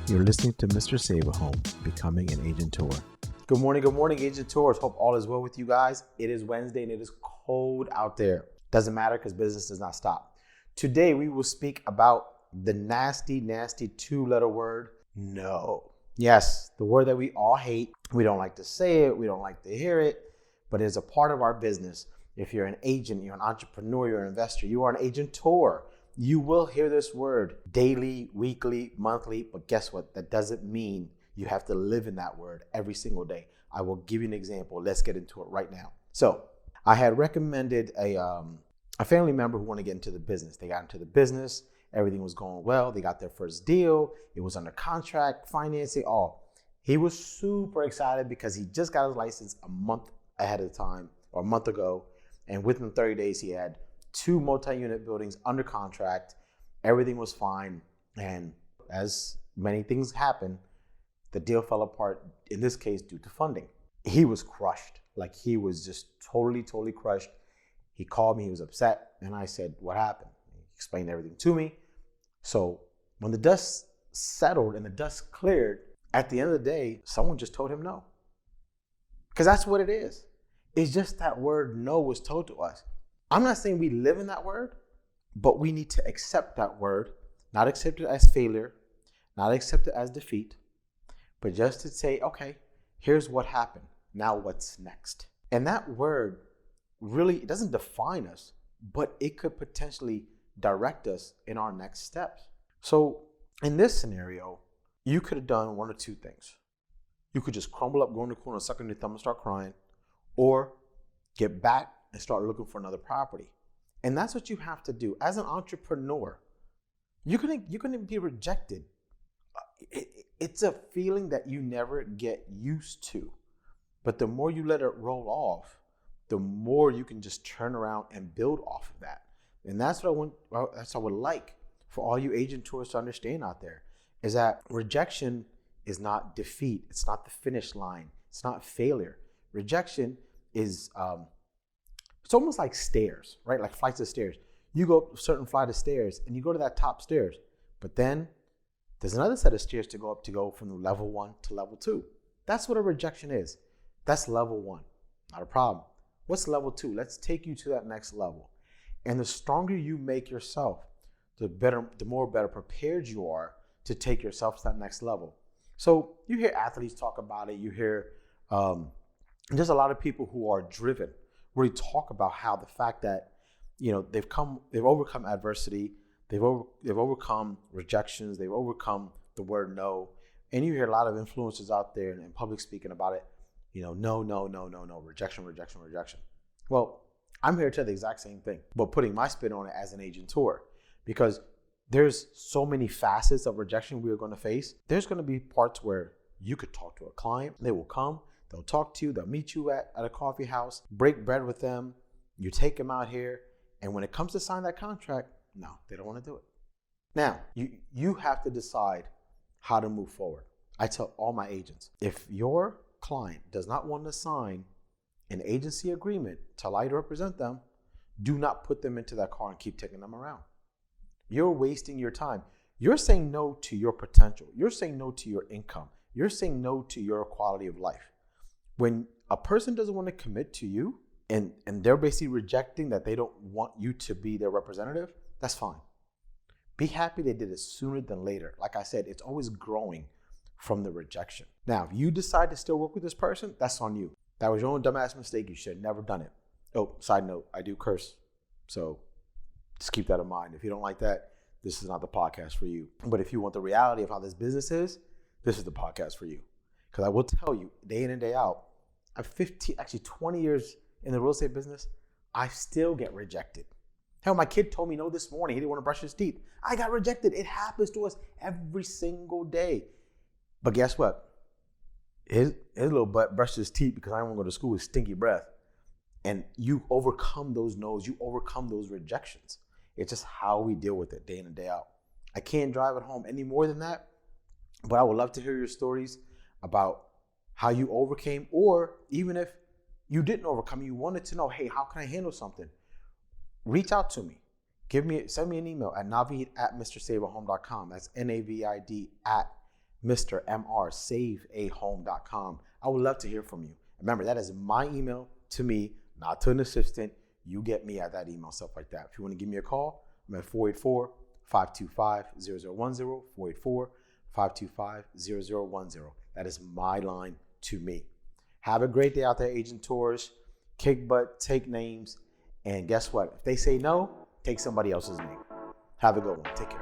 You're listening to Mr. Save a Home, Becoming an Agenteur. Good morning, Agenteurs. Hope all is well with you guys. It is Wednesday and it is cold out there. Doesn't matter because business does not stop. Today we will speak about the nasty two-letter word, no. Yes, the word that we all hate. We don't like to say it. We don't like to hear it, but it's a part of our business. If you're an agent, you're an entrepreneur, you're an investor, you are an agenteur. You will hear this word daily, weekly, monthly, but guess what? That doesn't mean you have to live in that word every single day. I will give you an example. Let's get into it right now. So I had recommended a family member who wanted to get into the business. They got into the business. Everything was going well. They got their first deal. It was under contract, financing, all. He was super excited because he just got his license a month ahead of time or a month ago. And within 30 days, he had 2 multi-unit buildings under contract. Everything was fine. And as many things happen, the deal fell apart, in this case, due to funding. He was crushed. Like, he was just totally crushed. He called me, he was upset. And I said, what happened? He explained everything to me. So when the dust settled and the dust cleared, at the end of the day, someone just told him no. Because that's what it is. It's just that word no was told to us. I'm not saying we live in that word, but we need to accept that word, not accept it as failure, not accept it as defeat, but just to say, okay, here's what happened. Now what's next? And that word really, it doesn't define us, but it could potentially direct us in our next steps. So in this scenario, you could have done one or two things. You could just crumble up, go in the corner, suck in your thumb and start crying, or get back and start looking for another property. And that's what you have to do. As an entrepreneur, you're gonna be rejected. It's a feeling that you never get used to. But the more you let it roll off, the more you can just turn around and build off of that. And that's what I would like for all you agenteurs to understand out there, is that rejection is not defeat. It's not the finish line. It's not failure. Rejection is it's almost like stairs, right? Like flights of stairs. You go up a certain flight of stairs and you go to that top stairs, but then there's another set of stairs to go from level 1 to level 2. That's what a rejection is. That's level 1. Not a problem. What's level 2? Let's take you to that next level. And the stronger you make yourself, the more better prepared you are to take yourself to that next level. So you hear athletes talk about it. You hear there's a lot of people who are driven, really talk about how the fact that, you know, they've overcome adversity, they've overcome rejections, they've overcome the word no. And you hear a lot of influencers out there in public speaking about it, you know, no, rejection. Well, I'm here to tell the exact same thing, but putting my spin on it as an agenteur, because there's so many facets of rejection we are going to face. There's going to be parts where you could talk to a client, they will come, they'll talk to you, they'll meet you at a coffee house, break bread with them, you take them out here, and when it comes to sign that contract, no, they don't want to do it. Now, you have to decide how to move forward. I tell all my agents, if your client does not want to sign an agency agreement to allow you to represent them, do not put them into that car and keep taking them around. You're wasting your time. You're saying no to your potential. You're saying no to your income. You're saying no to your quality of life. When a person doesn't want to commit to you and they're basically rejecting that they don't want you to be their representative, that's fine. Be happy they did it sooner than later. Like I said, it's always growing from the rejection. Now, if you decide to still work with this person, that's on you. That was your own dumbass mistake. You should have never done it. Oh, side note, I do curse. So just keep that in mind. If you don't like that, this is not the podcast for you. But if you want the reality of how this business is, this is the podcast for you. Because I will tell you, day in and day out, I'm 20 years in the real estate business, I still get rejected. Hell, my kid told me no this morning. He didn't want to brush his teeth. I got rejected. It happens to us every single day. But guess what? His little butt brushed his teeth because I don't want to go to school with stinky breath. And you overcome those no's. You overcome those rejections. It's just how we deal with it day in and day out. I can't drive it home any more than that. But I would love to hear your stories about how you overcame, or even if you didn't overcome, you wanted to know, hey, how can I handle something? Reach out to me. Send me an email at navid@mrsaveahome.com. That's NAVID Mr. MR, saveahome.com. I would love to hear from you. Remember, that is my email to me, not to an assistant. You get me at that email, stuff like that. If you want to give me a call, I'm at 484-525-0010, 484-525-0010. That is my line to me. Have a great day out there, Agenteurs. Kick butt, take names, and guess what? If they say no, take somebody else's name. Have a good one. Take care.